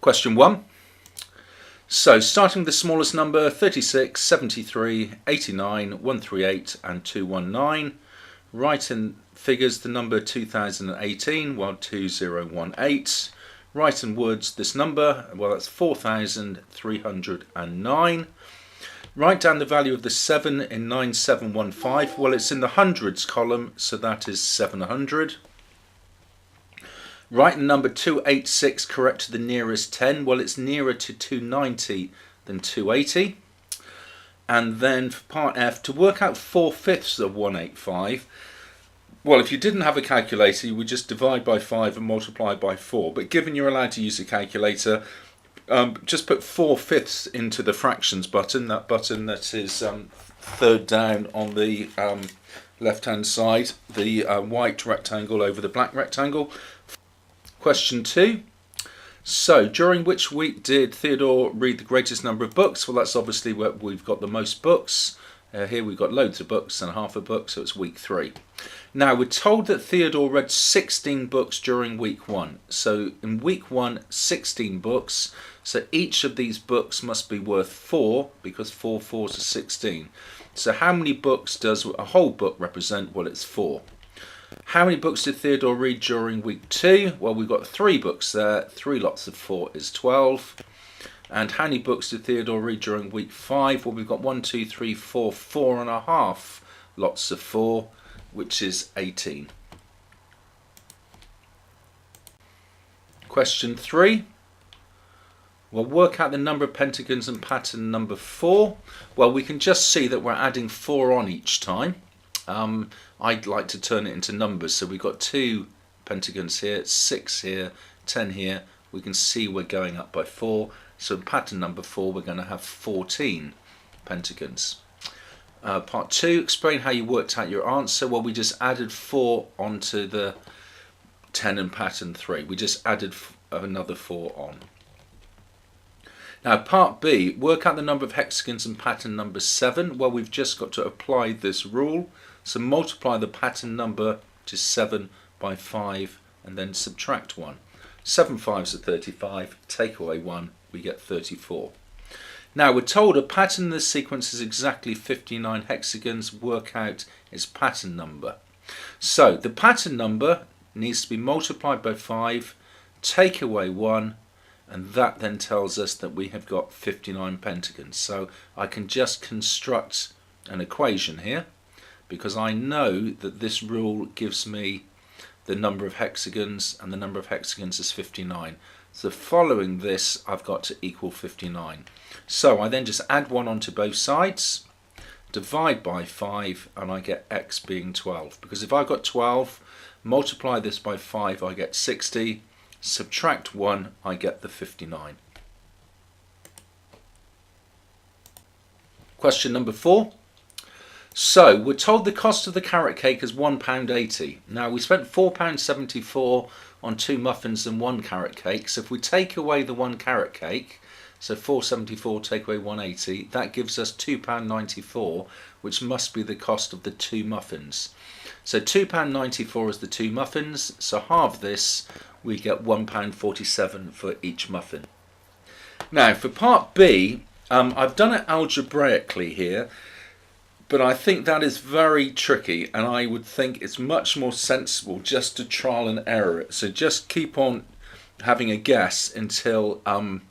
Question 1. So starting with the smallest number, 36, 73, 89, 138 and 219. Write in figures the number 2018, while 2018. Write in words this number, well that's 4,309. Write down the value of the 7 in 9715, well it's in the hundreds column, so that is 700. Write the number 286 correct to the nearest 10, well it's nearer to 290 than 280. And then for part F, to work out 4/5 of 185, well, if you didn't have a calculator, you would just divide by 5 and multiply by 4. But given you're allowed to use a calculator, just put 4/5 into the fractions button, that button that is third down on the left-hand side, the white rectangle over the black rectangle. Question 2. So, during which week did Theodore read the greatest number of books? Well, that's obviously where we've got the most books. Here we've got loads of books and half a book, so it's week 3. Now, we're told that Theodore read 16 books during week 1. So, in week 1, 16 books. So, each of these books must be worth 4, because 4 fours are 16. So, how many books does a whole book represent? Well, it's 4. How many books did Theodore read during week 2? Well, we've got 3 books there. 3 lots of 4 is 12. And how many books did Theodore read during week 5? Well, we've got 1, 2, 3, 4, 4.5 lots of 4, which is 18. Question 3. Well, work out the number of pentagons in pattern number 4. Well, we can just see that we're adding 4 on each time. I'd like to turn it into numbers, so we've got 2 pentagons here, 6 here, 10 here. We can see we're going up by 4. So in pattern number 4, we're going to have 14 pentagons. Part 2, explain how you worked out your answer. Well, we just added 4 onto the 10 in pattern 3. We just added another 4 on. Now, part B, work out the number of hexagons in pattern number 7. Well, we've just got to apply this rule. So multiply the pattern number to 7 by 5 and then subtract 1. 7 5s are 35, take away 1, we get 34. Now we're told a pattern in this sequence is exactly 59 hexagons, work out its pattern number. So the pattern number needs to be multiplied by 5, take away 1, and that then tells us that we have got 59 pentagons. So I can just construct an equation here, because I know that this rule gives me the number of hexagons, and the number of hexagons is 59. So following this, I've got to equal 59. So I then just add 1 onto both sides, divide by 5, and I get x being 12. Because if I've got 12, multiply this by 5, I get 60. Subtract 1, I get the 59. Question number 4. So we're told the cost of the carrot cake is £1.80. Now we spent £4.74 on 2 muffins and 1 carrot cake. So if we take away the 1 carrot cake, so £4.74 take away £1.80, that gives us £2.94, which must be the cost of the 2 muffins. So £2.94 is the 2 muffins. So halve this, we get £1.47 for each muffin. Now for part B, I've done it algebraically here. But I think that is very tricky, and I would think it's much more sensible just to trial and error it. So just keep on having a guess until you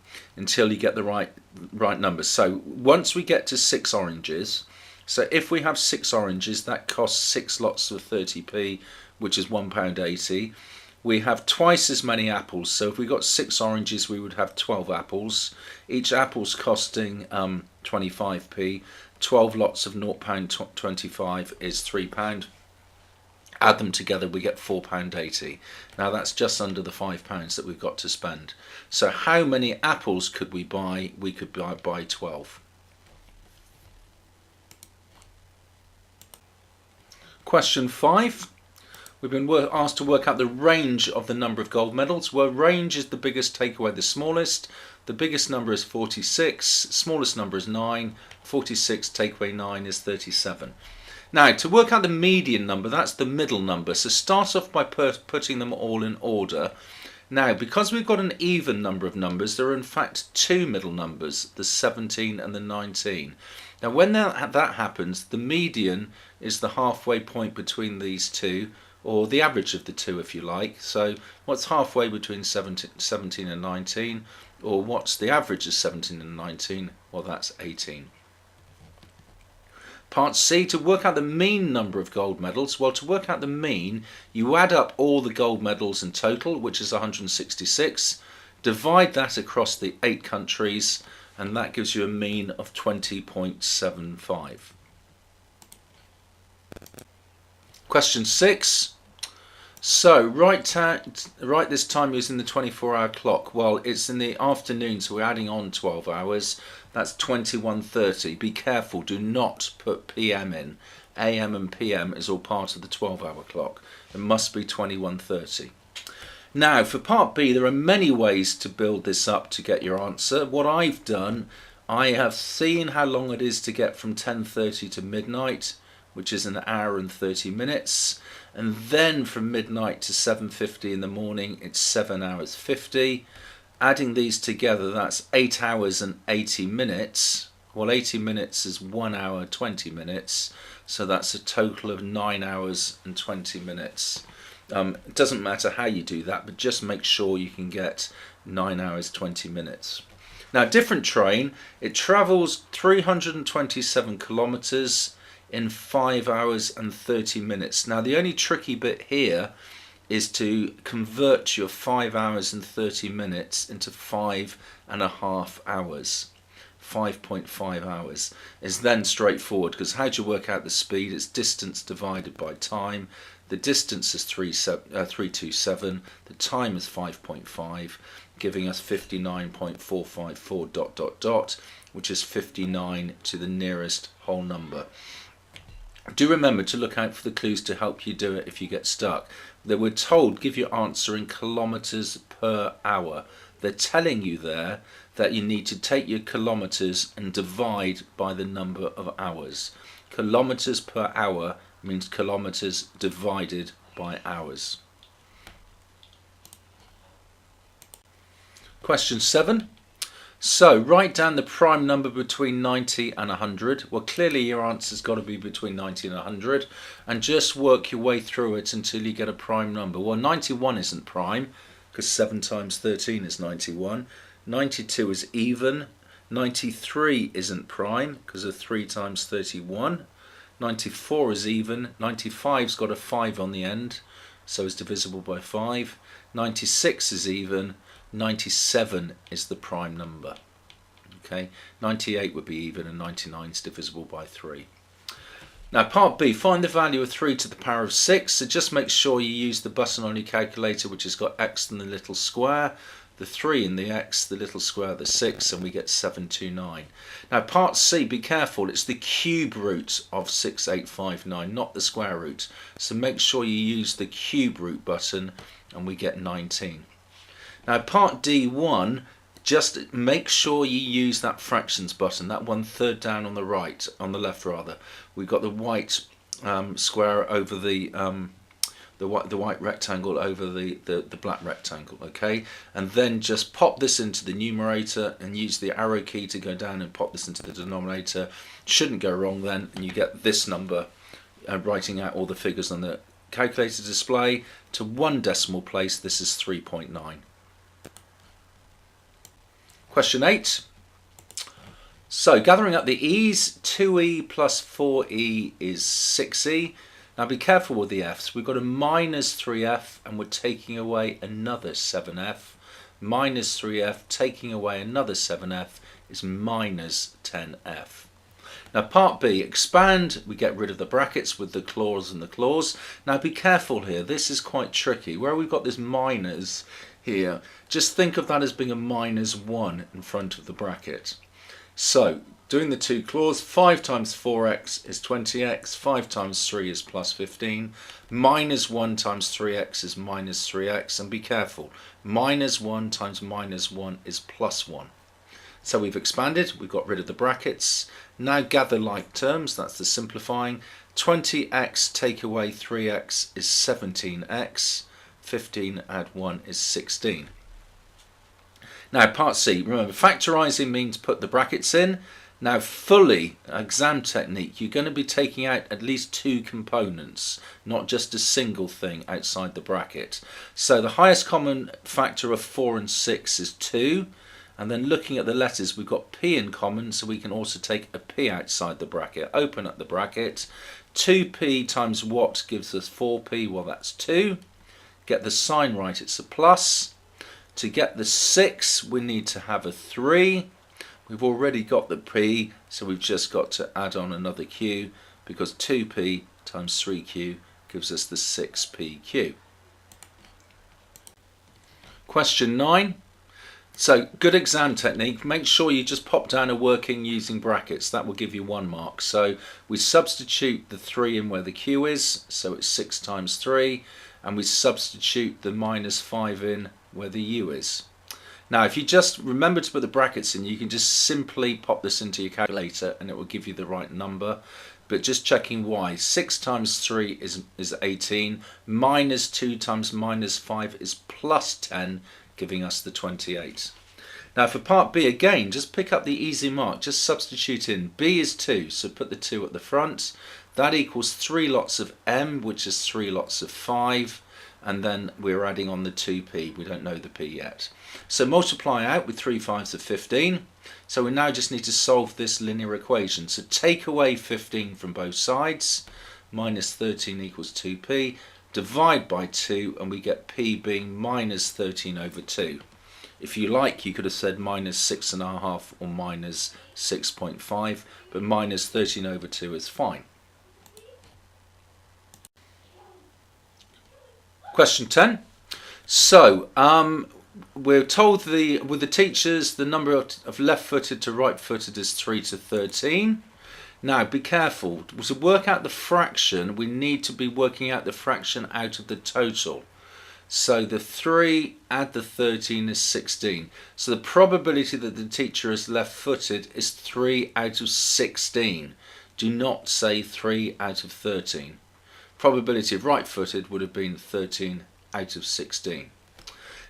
get the right number. So once we get to 6 oranges, so if we have 6 oranges, that costs 6 lots of 30p, which is £1.80. We have twice as many apples, so if we got 6 oranges, we would have 12 apples. Each apple's costing 25p. 12 lots of £0.25 is £3. Add them together, we get £4.80. Now that's just under the £5 that we've got to spend. So how many apples could we buy? We could buy 12. Question 5. We've been asked to work out the range of the number of gold medals. Well, range is the biggest, take away the smallest. The biggest number is 46, smallest number is 9, 46 take away 9 is 37. Now to work out the median number, that's the middle number, so start off by putting them all in order. Now, because we've got an even number of numbers, there are in fact two middle numbers, the 17 and the 19. Now, when that happens, the median is the halfway point between these two, or the average of the two, if you like. So what's halfway between 17 and 19, or what's the average of 17 and 19? Well, that's 18. Part C, to work out the mean number of gold medals. Well, to work out the mean, you add up all the gold medals in total, which is 166, divide that across the 8 countries, and that gives you a mean of 20.75. Question 6. So write this time using the 24-hour clock. Well, it's in the afternoon, so we're adding on 12 hours. That's 21:30. Be careful, do not put PM in. AM and PM is all part of the 12-hour clock. It must be 21:30. Now, for part B, there are many ways to build this up to get your answer. What I've done, I have seen how long it is to get from 10:30 to midnight, which is an hour and 30 minutes. And then from midnight to 7:50 in the morning, it's 7 hours 50. Adding these together, that's 8 hours and 80 minutes. Well, 80 minutes is 1 hour 20 minutes, so that's a total of 9 hours and 20 minutes. It doesn't matter how you do that, but just make sure you can get 9 hours 20 minutes. Now, different train, it travels 327 kilometers in 5 hours and 30 minutes. Now, the only tricky bit here is to convert your 5 hours and 30 minutes into 5.5 hours. 5.5 hours is then straightforward, because how do you work out the speed? It's distance divided by time. The distance is 327, the time is 5.5, giving us 59.454 ... which is 59 to the nearest whole number. Do remember to look out for the clues to help you do it if you get stuck. They were told give your answer in kilometers per hour. They're telling you there that you need to take your kilometers and divide by the number of hours. Kilometers per hour means kilometers divided by hours. Question 7. So write down the prime number between 90 and 100. Well, clearly your answer's got to be between 90 and 100, and just work your way through it until you get a prime number. Well, 91 isn't prime, because 7 times 13 is 91. 92 is even. 93 isn't prime, because of 3 times 31. 94 is even. 95's got a 5 on the end, so it's divisible by 5. 96 is even. 97 is the prime number. Okay, 98 would be even, and 99 is divisible by 3. Now, part B, find the value of 3 to the power of 6. So just make sure you use the button on your calculator which has got x and the little square, the 3 in the x, the little square the 6, and we get 729. Now, part C, be careful, it's the cube root of 6859, not the square root. So make sure you use the cube root button, and we get 19. Now, part D1, just make sure you use that fractions button, that one third down on the right, on the left rather. We've got the white square over the white rectangle over the black rectangle, okay? And then just pop this into the numerator and use the arrow key to go down and pop this into the denominator. Shouldn't go wrong then, and you get this number, writing out all the figures on the calculator display. To 1 decimal place, this is 3.9. Question 8. So, gathering up the e's, 2e plus 4e is 6e. Now be careful with the f's. We've got a minus 3f and we're taking away another 7f. Minus 3f taking away another 7f is minus 10f. Now part B, expand, we get rid of the brackets with the clause and the clause. Now be careful here, this is quite tricky. Where we've got this minus here, just think of that as being a minus 1 in front of the bracket. So, doing the two clause, 5 times 4x is 20x, 5 times 3 is plus 15, minus 1 times 3x is minus 3x, and be careful, minus 1 times minus 1 is plus 1. So we've expanded, we've got rid of the brackets. Now gather like terms, that's the simplifying. 20x take away 3x is 17x. 15 add 1 is 16. Now part C, remember factorising means put the brackets in. Now fully exam technique, you're going to be taking out at least 2 components, not just a single thing outside the bracket. So the highest common factor of 4 and 6 is 2. And then looking at the letters, we've got P in common, so we can also take a P outside the bracket. Open up the bracket. 2P times what gives us 4P? Well, that's 2. Get the sign right, it's a plus. To get the 6, we need to have a 3. We've already got the P, so we've just got to add on another Q, because 2P times 3Q gives us the 6PQ. Question 9. So, good exam technique. Make sure you just pop down a working using brackets. That will give you 1 mark. So, we substitute the 3 in where the Q is, so it's 6 times 3. And we substitute the minus 5 in where the U is. Now if you just remember to put the brackets in, you can just simply pop this into your calculator and it will give you the right number. But just checking why. 6 times 3 is 18, minus 2 times minus 5 is plus 10, giving us the 28. Now for part B again, just pick up the easy mark, just substitute in. B is 2, so put the 2 at the front. That equals 3 lots of M, which is 3 lots of 5. And then we're adding on the 2P, we don't know the P yet. So multiply out with 3 5s of 15. So we now just need to solve this linear equation. So take away 15 from both sides, minus 13 equals 2P, divide by 2 and we get P being minus 13 over 2. If you like, you could have said minus 6.5 or minus 6.5, but minus 13 over 2 is fine. Question 10. So we're told with the teachers the number of left-footed to right-footed is 3 to 13. Now be careful, to work out the fraction we need to be working out the fraction out of the total. So the 3 add the 13 is 16. So the probability that the teacher is left-footed is 3 out of 16. Do not say 3 out of 13. Probability of right-footed would have been 13 out of 16.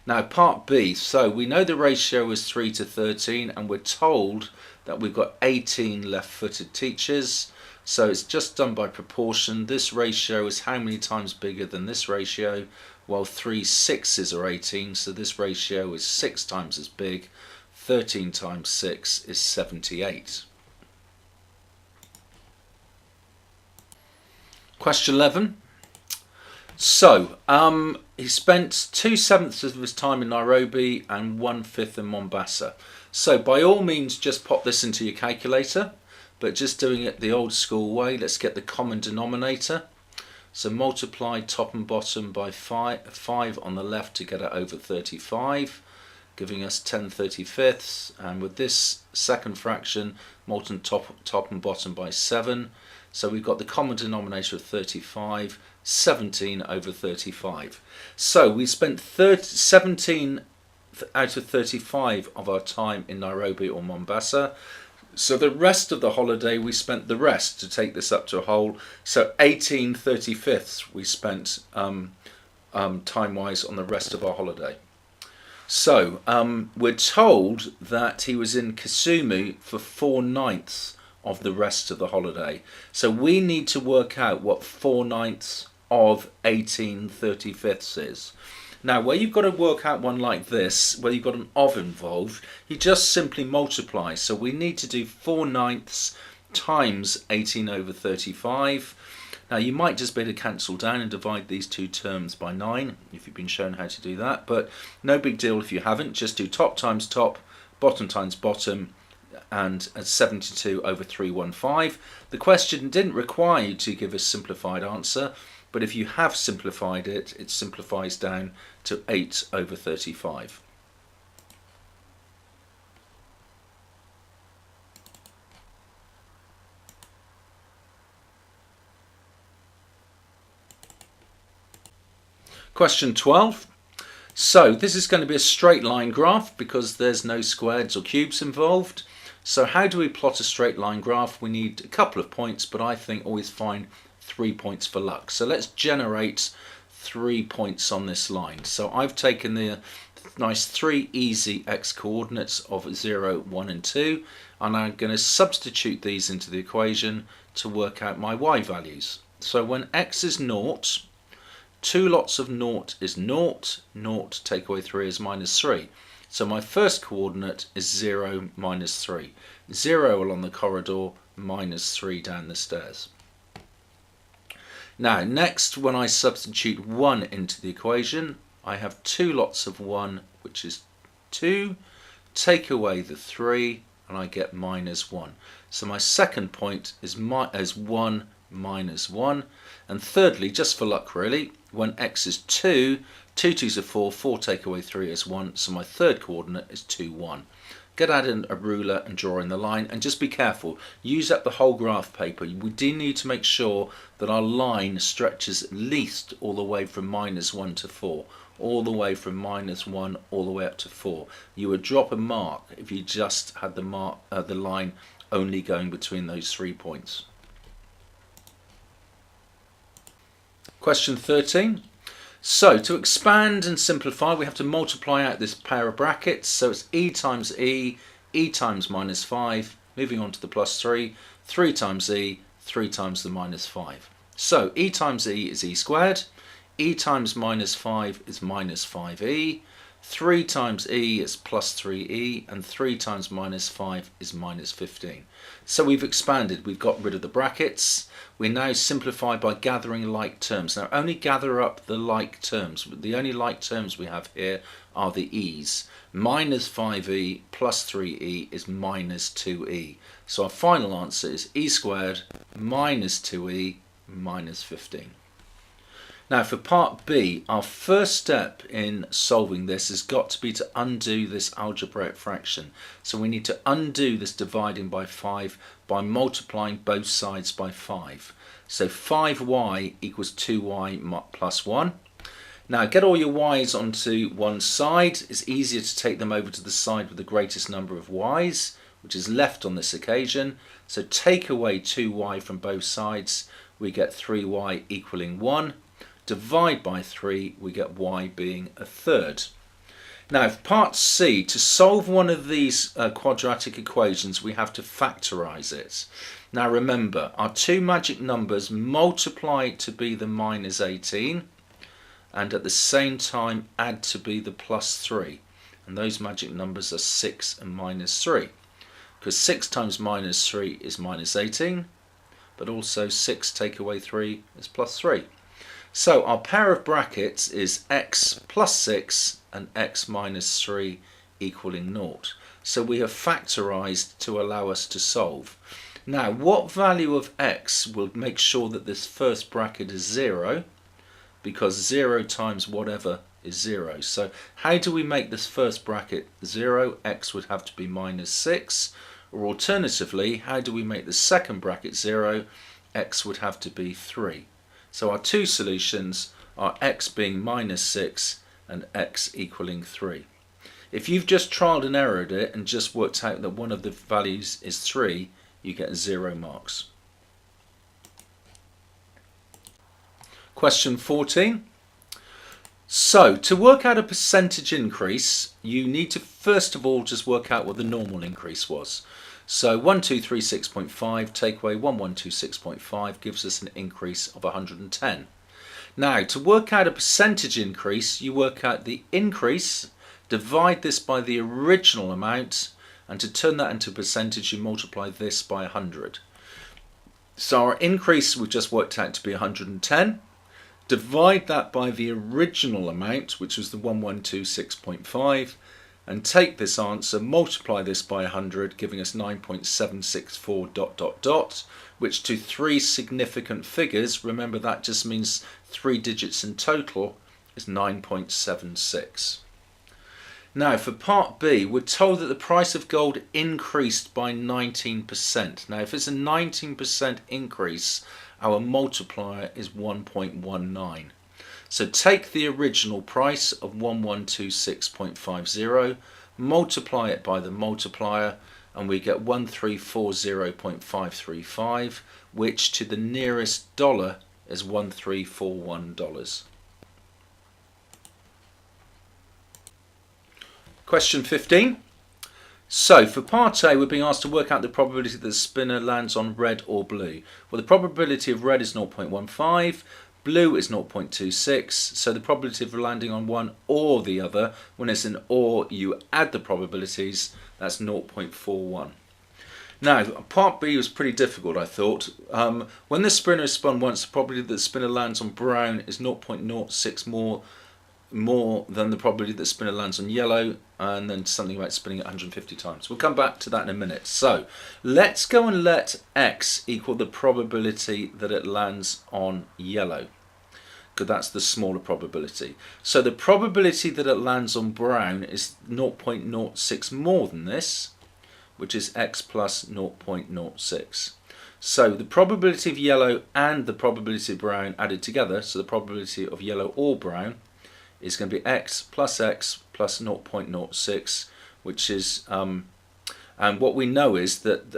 Now part B, so we know the ratio is 3 to 13 and we're told that we've got 18 left-footed teachers. So it's just done by proportion. This ratio is how many times bigger than this ratio? Well, 3 6s are 18, so this ratio is 6 times as big. 13 times 6 is 78. Question 11. So, he spent 2/7 of his time in Nairobi and 1/5 in Mombasa. So by all means just pop this into your calculator, but just doing it the old school way, let's get the common denominator. So multiply top and bottom by 5 on the left to get it over 35, giving us 10/35, and with this second fraction, multiply top and bottom by 7. So we've got the common denominator of 35, 17 over 35. So we spent 17 out of 35 of our time in Nairobi or Mombasa. So the rest of the holiday we spent the rest, to take this up to a whole. So 18/35 we spent time-wise on the rest of our holiday. So we're told that he was in Kisumu for 4/9 of the rest of the holiday. So we need to work out what 4/9 of 18/35 is. Now where you've got to work out one like this, where you've got an of involved, you just simply multiply. So we need to do 4/9 times 18 over 35. Now you might just be able to cancel down and divide these two terms by 9 if you've been shown how to do that, but no big deal if you haven't. Just do top times top, bottom times bottom, and 72 over 315. The question didn't require you to give a simplified answer, but if you have simplified it, it simplifies down to 8 over 35. Question 12. So this is going to be a straight line graph because there's no squares or cubes involved. So how do we plot a straight line graph? We need a couple of points, but I think always find 3 points for luck. So let's generate 3 points on this line. So I've taken the nice 3 easy x coordinates of 0, 1 and 2, and I'm going to substitute these into the equation to work out my y values. So when x is 0, 2 lots of 0 is 0, 0 take away 3 is minus 3. So my first coordinate is 0, minus 3. 0 along the corridor, minus 3 down the stairs. Now next, when I substitute 1 into the equation, I have 2 lots of 1, which is 2, take away the 3, and I get minus 1. So my second point is 1 minus 1. And thirdly, just for luck really, when x is 2, 2 2's are 4, 4 take away 3 is 1, so my third coordinate is 2, 1. Get out a ruler and draw in the line, and just be careful, use up the whole graph paper. We do need to make sure that our line stretches at least all the way from minus 1 to 4, all the way from minus 1 all the way up to 4. You would drop a mark if you just had the line only going between those 3 points. Question 13. So to expand and simplify, we have to multiply out this pair of brackets. So it's e times e times minus 5, moving on to the plus 3, 3 times e, 3 times the minus 5. So e times e is e squared, e times minus 5 is minus 5e, 3 times e is plus 3e, and 3 times minus 5 is minus 15. So we've expanded, we've got rid of the brackets. We now simplify by gathering like terms. Now only gather up the like terms. The only like terms we have here are the e's. Minus 5e plus 3e is minus 2e. So our final answer is e squared minus 2e minus 15. Now for part B, our first step in solving this has got to be to undo this algebraic fraction. So we need to undo this dividing by 5 by multiplying both sides by 5. So 5y equals 2y plus 1. Now get all your y's onto one side. It's easier to take them over to the side with the greatest number of y's, which is left on this occasion. So take away 2y from both sides, we get 3y equaling 1. Divide by 3, we get y being a third. Now for part C, to solve one of these quadratic equations, we have to factorize it. Now remember, our two magic numbers multiply to be the minus 18 and at the same time add to be the plus 3. And those magic numbers are 6 and minus 3. Because 6 times minus 3 is minus 18, but also 6 take away 3 is plus 3. So our pair of brackets is x plus 6 and x minus 3 equaling 0. So we have factorized to allow us to solve. Now what value of x will make sure that this first bracket is 0? Because 0 times whatever is 0. So how do we make this first bracket 0? X would have to be minus 6. Or alternatively, how do we make the second bracket 0? X would have to be 3. So our two solutions are x being minus 6 and x equaling 3. If you've just trialed and errored it and just worked out that one of the values is 3, you get 0 marks. Question 14. So to work out a percentage increase, you need to first of all just work out what the normal increase was. So 1236.5 take away 1126.5 gives us an increase of 110. Now to work out a percentage increase, you work out the increase, divide this by the original amount, and to turn that into a percentage you multiply this by 100. So our increase we've just worked out to be 110. Divide that by the original amount, which was the 1126.5, and take this answer, multiply this by 100, giving us 9.764 ... which to three significant figures, remember that just means 3 digits in total, is 9.76. Now for part B, we're told that the price of gold increased by 19%. Now if it's a 19% increase, our multiplier is 1.19. So take the original price of 1126.50, multiply it by the multiplier, and we get 1340.535, which to the nearest dollar is $1341. Question 15. So for part A, we're being asked to work out the probability that the spinner lands on red or blue. Well, the probability of red is 0.15, blue is 0.26, so the probability of landing on one or the other, when it's an or, you add the probabilities, that's 0.41. Now, part B was pretty difficult, I thought. When the spinner is spun once, the probability that the spinner lands on brown is 0.06 more than the probability that the spinner lands on yellow, and then something about spinning it 150 times. We'll come back to that in a minute. So let's go and let x equal the probability that it lands on yellow, because that's the smaller probability. So the probability that it lands on brown is 0.06 more than this, which is x plus 0.06. So the probability of yellow and the probability of brown added together, so the probability of yellow or brown, is going to be x plus 0.06, which is, and what we know is that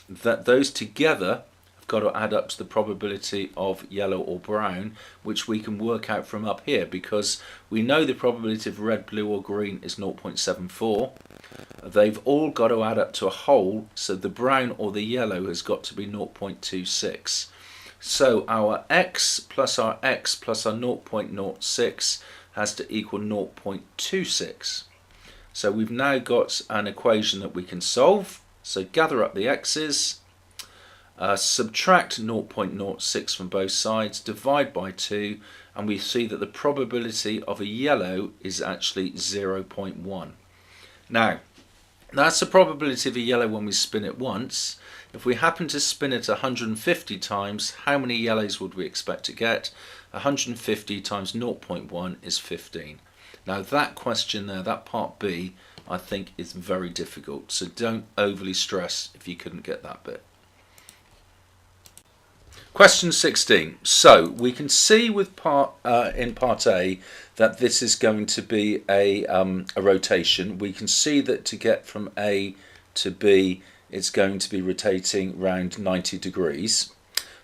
that those together have got to add up to the probability of yellow or brown, which we can work out from up here, because we know the probability of red, blue or green is 0.74. They've all got to add up to a whole, so the brown or the yellow has got to be 0.26. So our x plus our 0.06 has to equal 0.26. So we've now got an equation that we can solve. So gather up the x's, subtract 0.06 from both sides, divide by 2, and we see that the probability of a yellow is actually 0.1. Now, that's the probability of a yellow when we spin it once. If we happen to spin it 150 times, how many yellows would we expect to get? 150 times 0.1 is 15. Now that question there, that part B, I think is very difficult, so don't overly stress if you couldn't get that bit. Question 16. So we can see with in part A that this is going to be a rotation. We can see that to get from A to B, it's going to be rotating around 90 degrees.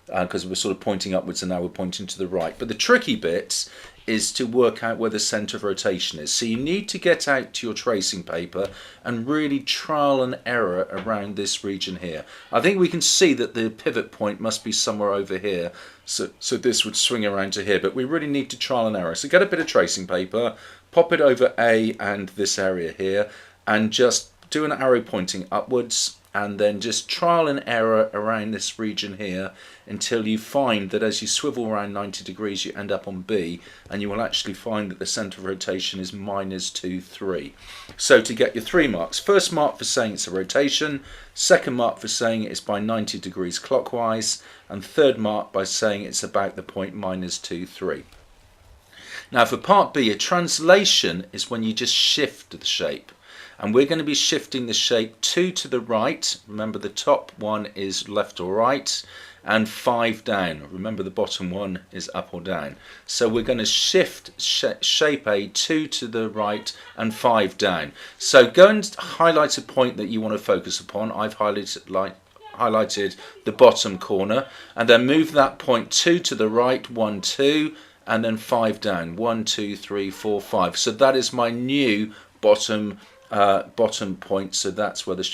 Because we're sort of pointing upwards and now we're pointing to the right. But the tricky bit is to work out where the centre of rotation is. So you need to get out to your tracing paper and really trial and error around this region here. I think we can see that the pivot point must be somewhere over here. So this would swing around to here, but we really need to trial and error. So get a bit of tracing paper, pop it over A and this area here, and just do an arrow pointing upwards, and then just trial and error around this region here until you find that as you swivel around 90 degrees you end up on B, and you will actually find that the centre of rotation is -2, 3. So to get your 3 marks, first mark for saying it's a rotation, second mark for saying it's by 90 degrees clockwise, and third mark by saying it's about the point -2, 3. Now for part B, a translation is when you just shift the shape. And we're going to be shifting the shape 2 to the right. Remember the top one is left or right, and 5 down. Remember the bottom one is up or down. So we're going to shift shape A 2 to the right and 5 down. So go and highlight a point that you want to focus upon. I've highlighted the bottom corner, and then move that point 2 to the right, 1, 2, and then 5 down, 1, 2, 3, 4, 5. So that is my new bottom point, so that's where the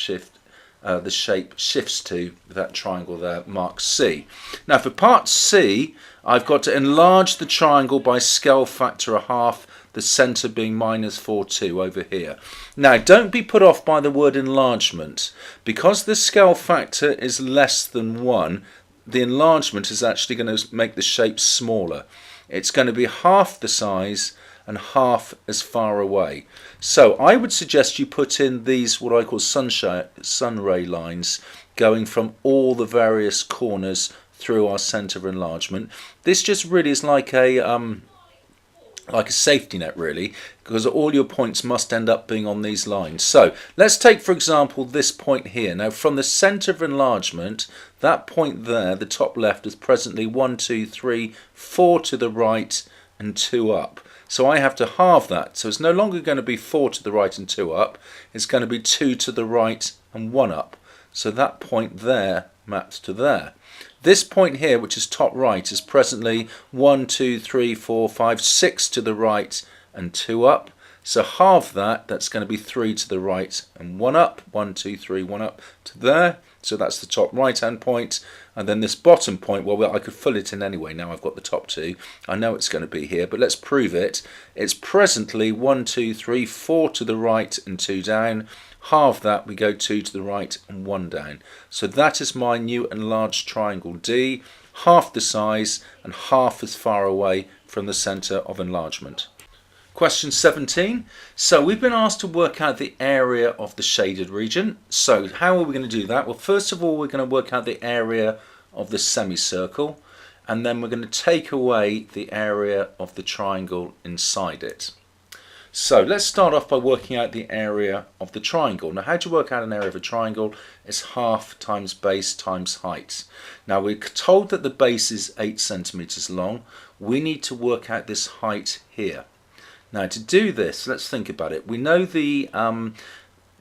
shape shifts to, that triangle there, marked C. Now for part C, I've got to enlarge the triangle by scale factor 1/2, the centre being -4,2 over here. Now don't be put off by the word enlargement. Because the scale factor is less than 1, the enlargement is actually going to make the shape smaller. It's going to be half the size and half as far away. So I would suggest you put in these what I call sun ray lines going from all the various corners through our centre of enlargement. This just really is like a safety net really, because all your points must end up being on these lines. So let's take for example this point here. Now from the centre of enlargement, that point there, the top left, is presently 1, 2, 3, 4 to the right and 2 up. So I have to halve that. So it's no longer going to be 4 to the right and 2 up. It's going to be 2 to the right and 1 up. So that point there maps to there. This point here, which is top right, is presently 1, 2, 3, 4, 5, 6 to the right and 2 up. So halve that, that's going to be 3 to the right and 1 up. 1, 2, 3, 1 up to there. So that's the top right hand point. And then this bottom point, well, I could fill it in anyway. Now I've got the top two. I know it's going to be here, but let's prove it. It's presently 1, 2, 3, 4 to the right and 2 down. Halve that, we go 2 to the right and 1 down. So that is my new enlarged triangle D, half the size and half as far away from the centre of enlargement. Question 17. So we've been asked to work out the area of the shaded region. So how are we going to do that? Well, first of all, we're going to work out the area of the semicircle, and then we're going to take away the area of the triangle inside it. So let's start off by working out the area of the triangle. Now, how do you work out an area of a triangle? It's half times base times height. Now, we're told that the base is 8 centimeters long. We need to work out this height here. Now, to do this, let's think about it. We know the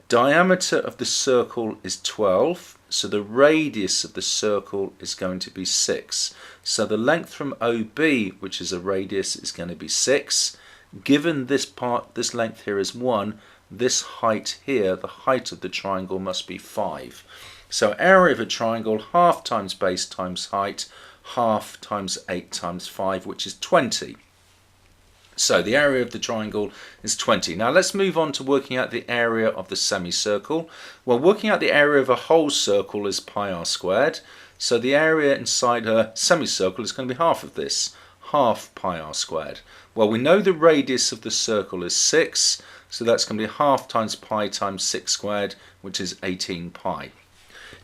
diameter of the circle is 12, so the radius of the circle is going to be 6. So the length from OB, which is a radius, is going to be 6. Given this part, this length here is 1, this height here, the height of the triangle, must be 5. So area of a triangle, half times base times height, half times 8 times 5, which is 20. So the area of the triangle is 20. Now let's move on to working out the area of the semicircle. Well, working out the area of a whole circle is pi r squared. So the area inside a semicircle is going to be half of this, half pi r squared. Well, we know the radius of the circle is 6, so that's going to be half times pi times 6 squared, which is 18 pi.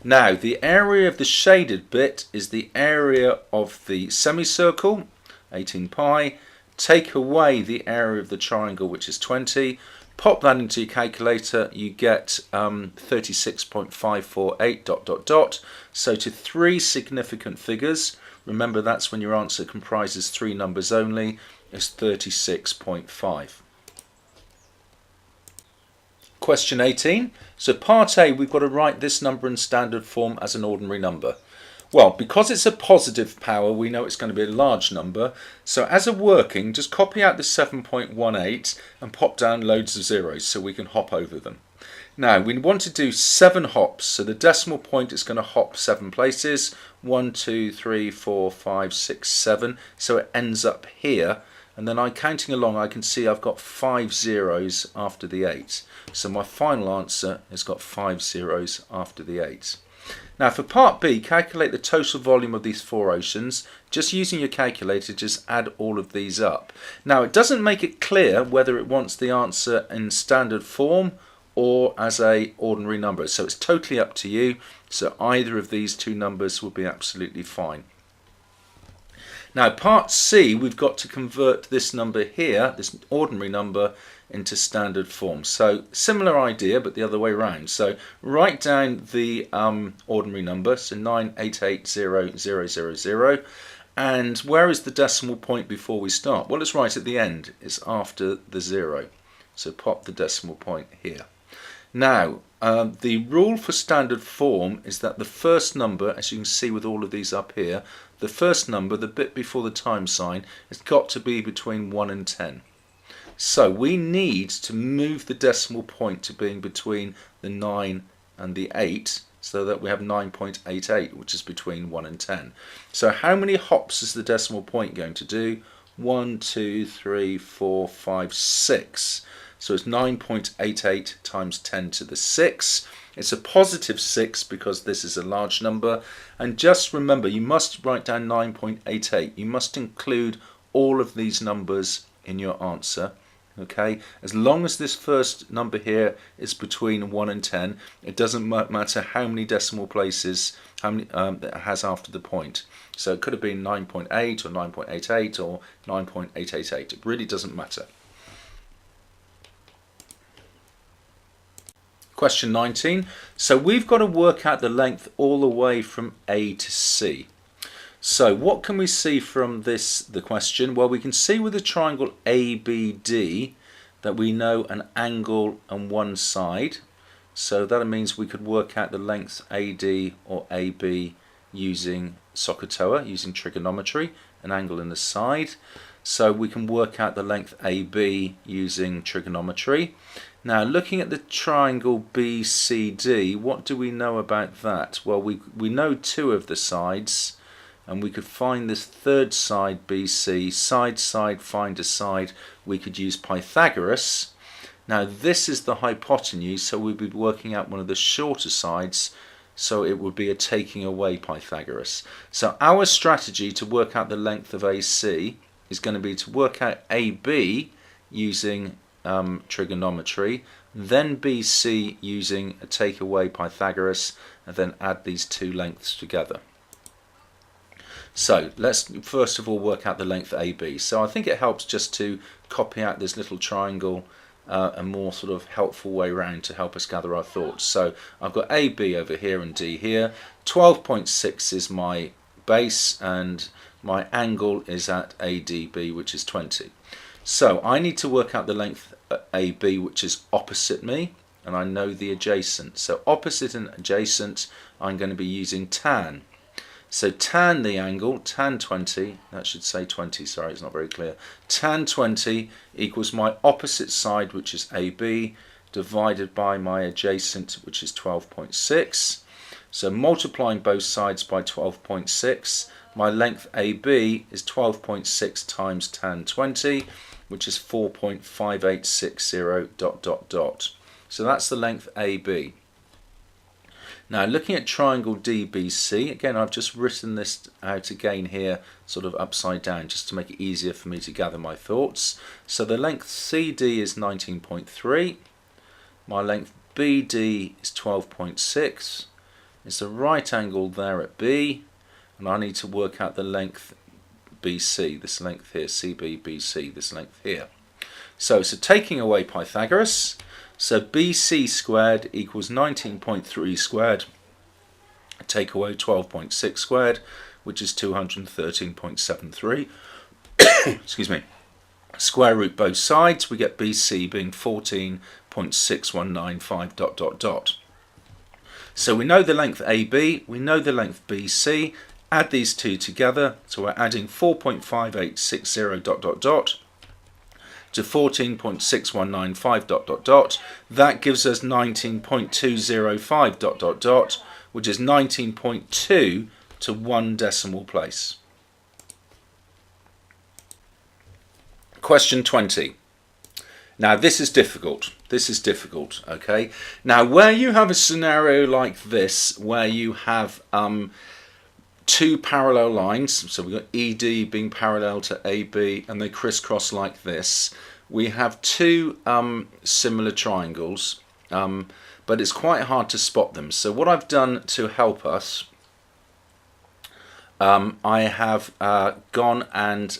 Now, the area of the shaded bit is the area of the semicircle, 18 pi. Take away the area of the triangle, which is 20. Pop that into your calculator, you get 36.548 ... So to 3 significant figures, remember that's when your answer comprises 3 numbers only, is 36.5. Question 18. So part A, we've got to write this number in standard form as an ordinary number. Well, because it's a positive power, we know it's going to be a large number. So as a working, just copy out the 7.18 and pop down loads of zeros so we can hop over them. Now, we want to do 7 hops. So the decimal point is going to hop 7 places. 1, 2, 3, 4, 5, 6, 7. So it ends up here. And then I'm counting along, I can see I've got 5 zeros after the 8. So my final answer has got 5 zeros after the 8. Now for part B, calculate the total volume of these 4 oceans. Just using your calculator, just add all of these up. Now it doesn't make it clear whether it wants the answer in standard form or as a ordinary number. So it's totally up to you. So either of these 2 numbers will be absolutely fine. Now part C, we've got to convert this number here, this ordinary number, into standard form. So similar idea, but the other way around. So write down the ordinary number, so 9880000, and where is the decimal point before we start? Well, it's right at the end. It's after the 0. So pop the decimal point here. Now, the rule for standard form is that the first number, as you can see with all of these up here, the first number, the bit before the time sign, has got to be between 1 and 10. So we need to move the decimal point to being between the 9 and the 8, so that we have 9.88, which is between 1 and 10. So how many hops is the decimal point going to do? 1, 2, 3, 4, 5, 6. So it's 9.88 times 10 to the 6. It's a positive 6 because this is a large number. And just remember, you must write down 9.88. You must include all of these numbers in your answer. Okay, as long as this first number here is between 1 and 10, it doesn't matter how many decimal places it has after the point. So it could have been 9.8 or 9.88 or 9.888. It really doesn't matter. Question 19. So we've got to work out the length all the way from A to C. So what can we see from the question? Well, we can see with the triangle ABD that we know an angle on one side. So that means we could work out the length AD or AB using SOHCAHTOA, using trigonometry, an angle in the side. so we can work out the length AB using trigonometry. Now, looking at the triangle BCD, what do we know about that? Well, we know two of the sides, and we could find this third side BC, side, find a side. We could use Pythagoras. Now, this is the hypotenuse, so we'd be working out one of the shorter sides, so it would be a taking away Pythagoras. So our strategy to work out the length of AC is going to be to work out AB using trigonometry, then BC using a take away Pythagoras, and then add these two lengths together. So let's first of all work out the length AB. So I think it helps just to copy out this little triangle a more sort of helpful way around to help us gather our thoughts. So I've got AB over here and D here. 12.6 is my base and my angle is at ADB, which is 20. So I need to work out the length AB, which is opposite me, and I know the adjacent. So opposite and adjacent, I'm going to be using tan. So tan the angle, tan 20, that should say 20, sorry, it's not very clear. Tan 20 equals my opposite side, which is AB, divided by my adjacent, which is 12.6. So multiplying both sides by 12.6, my length AB is 12.6 times tan 20, which is 4.5860 ... So that's the length AB. Now, looking at triangle DBC, again, I've just written this out again here, sort of upside down, just to make it easier for me to gather my thoughts. So the length CD is 19.3. My length BD is 12.6. It's a right angle there at B, and I need to work out the length BC, this length here, CB, BC, this length here. So taking away Pythagoras, so BC squared equals 19.3 squared, take away 12.6 squared, which is 213.73. Excuse me. Square root both sides, we get BC being 14.6195 ... So we know the length AB, we know the length BC, add these two together, so we're adding 4.5860 ... to 14.6195 ... That gives us 19.205 ... which is 19.2 to 1 decimal place. Question 20. Now this is difficult. Okay. Now where you have a scenario like this, where you have two parallel lines, so we've got ED being parallel to AB and they crisscross like this, we have two similar triangles, but it's quite hard to spot them. So what I've done to help us, I have gone and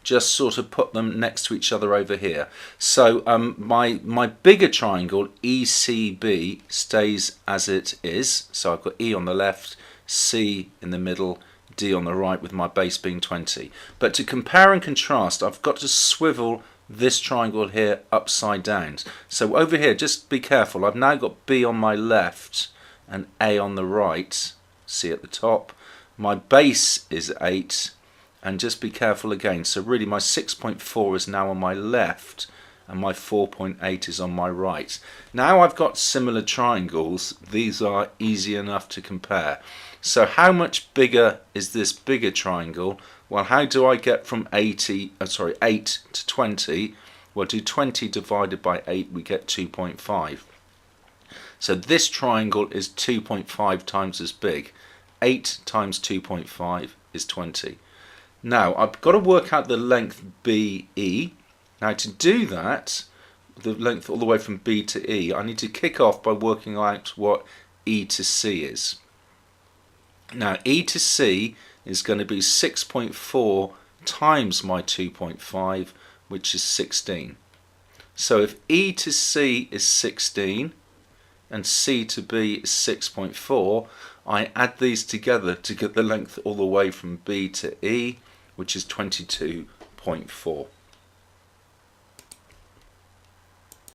just sort of put them next to each other over here. So my bigger triangle ECB stays as it is, so I've got E on the left, C in the middle, D on the right, with my base being 20. But to compare and contrast, I've got to swivel this triangle here upside down. So over here, just be careful, I've now got B on my left and A on the right, C at the top. My base is 8, and just be careful again, so really my 6.4 is now on my left and my 4.8 is on my right. Now I've got similar triangles, these are easy enough to compare. So how much bigger is this bigger triangle? Well, how do I get from 8 to 20? Well, do 20 divided by 8, we get 2.5. So this triangle is 2.5 times as big. 8 times 2.5 is 20. Now, I've got to work out the length BE. Now, to do that, the length all the way from B to E, I need to kick off by working out what E to C is. Now, E to C is going to be 6.4 times my 2.5, which is 16. So if E to C is 16 and C to B is 6.4, I add these together to get the length all the way from B to E, which is 22.4.